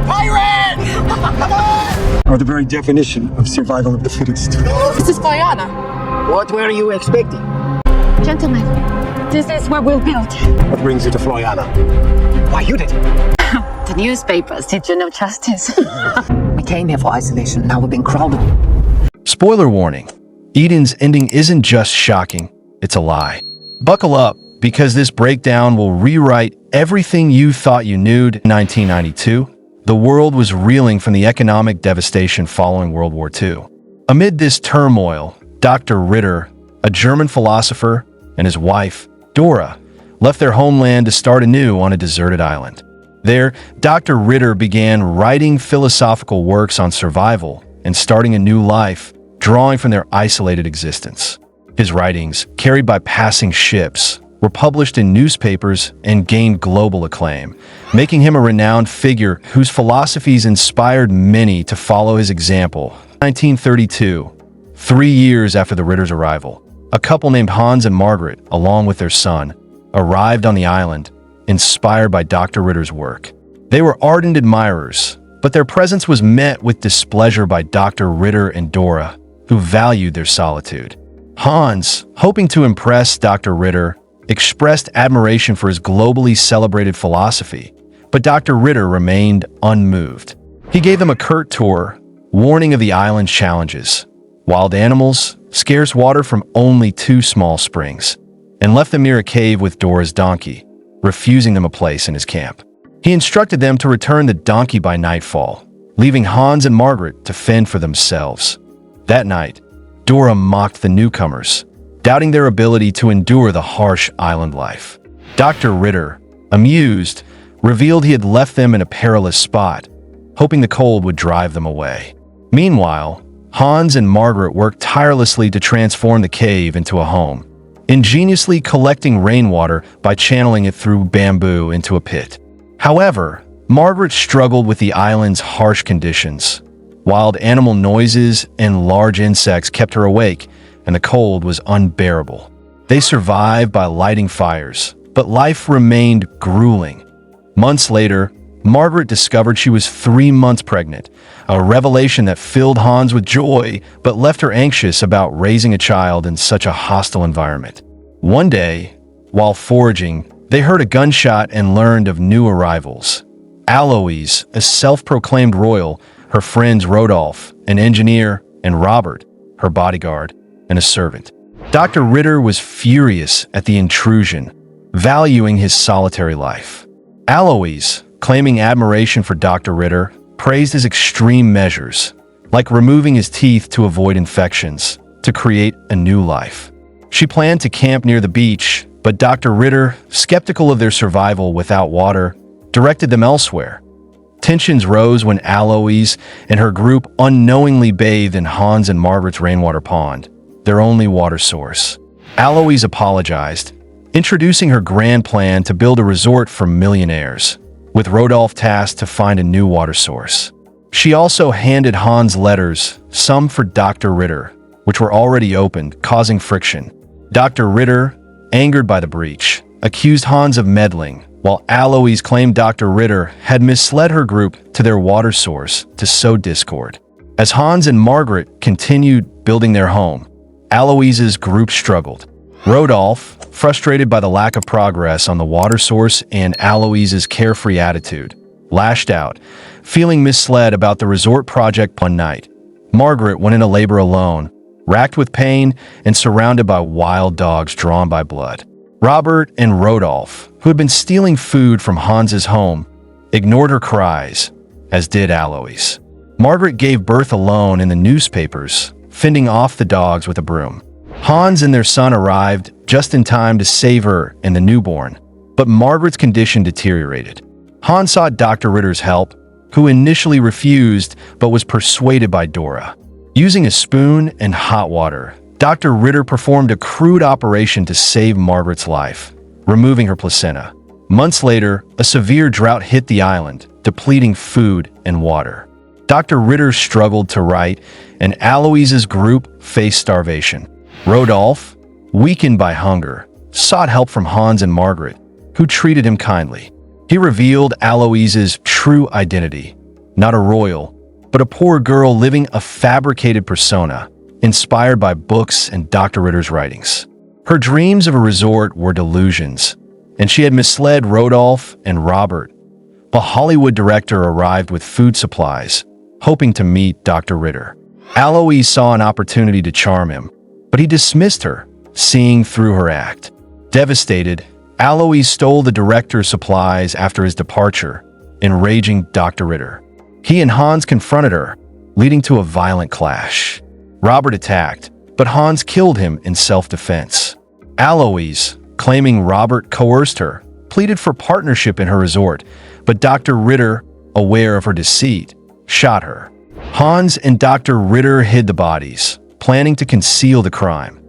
Pirate! Come on! Are the very definition of survival of the fittest. This is Floreana. What were you expecting? Gentlemen, this is where we'll build. What brings you to Floreana? Why you did? The newspapers did you no justice. We came here for isolation, now we're being crowded. Spoiler warning. Eden's ending isn't just shocking, it's a lie. Buckle up, because this breakdown will rewrite everything you thought you knew. In 1992, the world was reeling from the economic devastation following World War II. Amid this turmoil, Dr. Ritter, a German philosopher, and his wife, Dora, left their homeland to start anew on a deserted island. There, Dr. Ritter began writing philosophical works on survival and starting a new life, drawing from their isolated existence. His writings, carried by passing ships, were published in newspapers and gained global acclaim, making him a renowned figure whose philosophies inspired many to follow his example. 1932, 3 years after the Ritters' arrival, a couple named Hans and Margaret, along with their son, arrived on the island, inspired by Dr. Ritter's work. They were ardent admirers, but their presence was met with displeasure by Dr. Ritter and Dora, who valued their solitude. Hans, hoping to impress Dr. Ritter, expressed admiration for his globally celebrated philosophy, but Dr. Ritter remained unmoved. He gave them a curt tour, warning of the island's challenges: wild animals, scarce water from only 2 small springs, and left them near a cave with Dora's donkey, refusing them a place in his camp. He instructed them to return the donkey by nightfall, leaving Hans and Margaret to fend for themselves. That night, Dora mocked the newcomers, doubting their ability to endure the harsh island life. Dr. Ritter, amused, revealed he had left them in a perilous spot, hoping the cold would drive them away. Meanwhile, Hans and Margaret worked tirelessly to transform the cave into a home, ingeniously collecting rainwater by channeling it through bamboo into a pit. However, Margaret struggled with the island's harsh conditions. Wild animal noises and large insects kept her awake, and the cold was unbearable. They survived by lighting fires, but life remained grueling. Months later, Margaret discovered she was 3 months pregnant, a revelation that filled Hans with joy but left her anxious about raising a child in such a hostile environment. One day, while foraging, they heard a gunshot and learned of new arrivals. Alois, a self-proclaimed royal, her friends Rodolphe, an engineer, and Robert, her bodyguard, and a servant. Dr. Ritter was furious at the intrusion, valuing his solitary life. Alois, claiming admiration for Dr. Ritter, praised his extreme measures, like removing his teeth to avoid infections, to create a new life. She planned to camp near the beach, but Dr. Ritter, skeptical of their survival without water, directed them elsewhere. Tensions rose when Alois and her group unknowingly bathed in Hans and Margaret's rainwater pond, their only water source. Alois apologized, introducing her grand plan to build a resort for millionaires, with Rodolphe tasked to find a new water source. She also handed Hans letters, some for Dr. Ritter, which were already opened, causing friction. Dr. Ritter, angered by the breach, accused Hans of meddling, while Alois claimed Dr. Ritter had misled her group to their water source to sow discord. As Hans and Margaret continued building their home, Alois's group struggled. Rodolphe, frustrated by the lack of progress on the water source and Alois's carefree attitude, lashed out, feeling misled about the resort project. One night, Margaret went into labor alone, racked with pain and surrounded by wild dogs drawn by blood. Robert and Rodolphe, who had been stealing food from Hans's home, ignored her cries, as did Alois. Margaret gave birth alone in the newspapers, fending off the dogs with a broom. Hans and their son arrived just in time to save her and the newborn, but Margaret's condition deteriorated. Hans sought Dr. Ritter's help, who initially refused but was persuaded by Dora. Using a spoon and hot water, Dr. Ritter performed a crude operation to save Margaret's life, removing her placenta. Months later, a severe drought hit the island, depleting food and water. Dr. Ritter struggled to write, and Alois's group faced starvation. Rodolphe, weakened by hunger, sought help from Hans and Margaret, who treated him kindly. He revealed Alois's true identity, not a royal, but a poor girl living a fabricated persona, inspired by books and Dr. Ritter's writings. Her dreams of a resort were delusions, and she had misled Rodolphe and Robert. A Hollywood director arrived with food supplies, hoping to meet Dr. Ritter. Aloise saw an opportunity to charm him, but he dismissed her, seeing through her act. Devastated, Aloise stole the director's supplies after his departure, enraging Dr. Ritter. He and Hans confronted her, leading to a violent clash. Robert attacked, but Hans killed him in self-defense. Aloise, claiming Robert coerced her, pleaded for partnership in her resort, but Dr. Ritter, aware of her deceit, shot her. Hans and Dr. Ritter hid the bodies, planning to conceal the crime.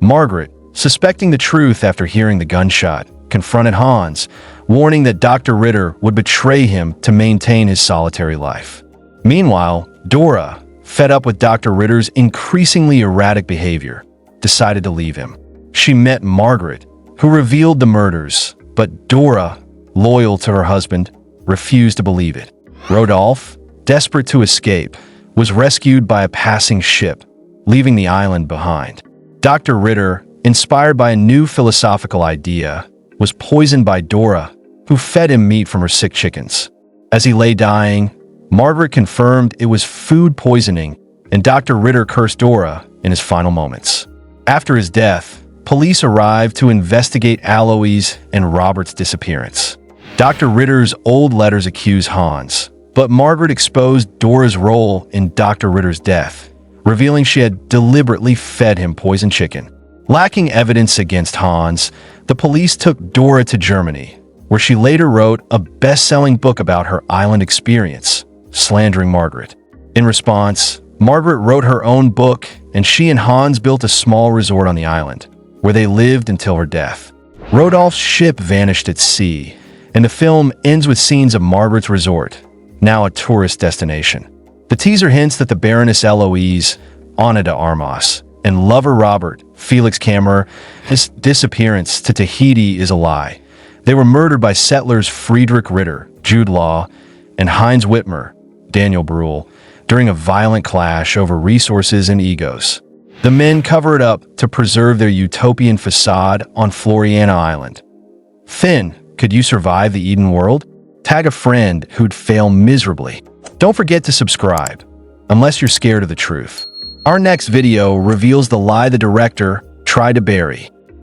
Margaret, suspecting the truth after hearing the gunshot, confronted Hans, warning that Dr. Ritter would betray him to maintain his solitary life. Meanwhile, Dora, fed up with Dr. Ritter's increasingly erratic behavior, decided to leave him. She met Margaret, who revealed the murders, but Dora, loyal to her husband, refused to believe it. Rodolphe, desperate to escape, was rescued by a passing ship, leaving the island behind. Dr. Ritter, inspired by a new philosophical idea, was poisoned by Dora, who fed him meat from her sick chickens. As he lay dying, Margaret confirmed it was food poisoning, and Dr. Ritter cursed Dora in his final moments. After his death, police arrived to investigate Aloise and Robert's disappearance. Dr. Ritter's old letters accuse Hans, but Margaret exposed Dora's role in Dr. Ritter's death, revealing she had deliberately fed him poisoned chicken. Lacking evidence against Hans, the police took Dora to Germany, where she later wrote a best-selling book about her island experience, slandering Margaret. In response, Margaret wrote her own book, and she and Hans built a small resort on the island, where they lived until her death. Rodolphe's ship vanished at sea, and the film ends with scenes of Margaret's resort, now a tourist destination. The teaser hints that the Baroness Eloise, Ana de Armas, and lover Robert, Felix Cammer's disappearance to Tahiti is a lie. They were murdered by settlers Friedrich Ritter, Jude Law, and Heinz Whitmer, Daniel Bruhl, during a violent clash over resources and egos. The men cover it up to preserve their utopian facade on Floreana Island. Finn, could you survive the Eden world? Tag a friend who'd fail miserably. Don't forget to subscribe, unless you're scared of the truth. Our next video reveals the lie the director tried to bury.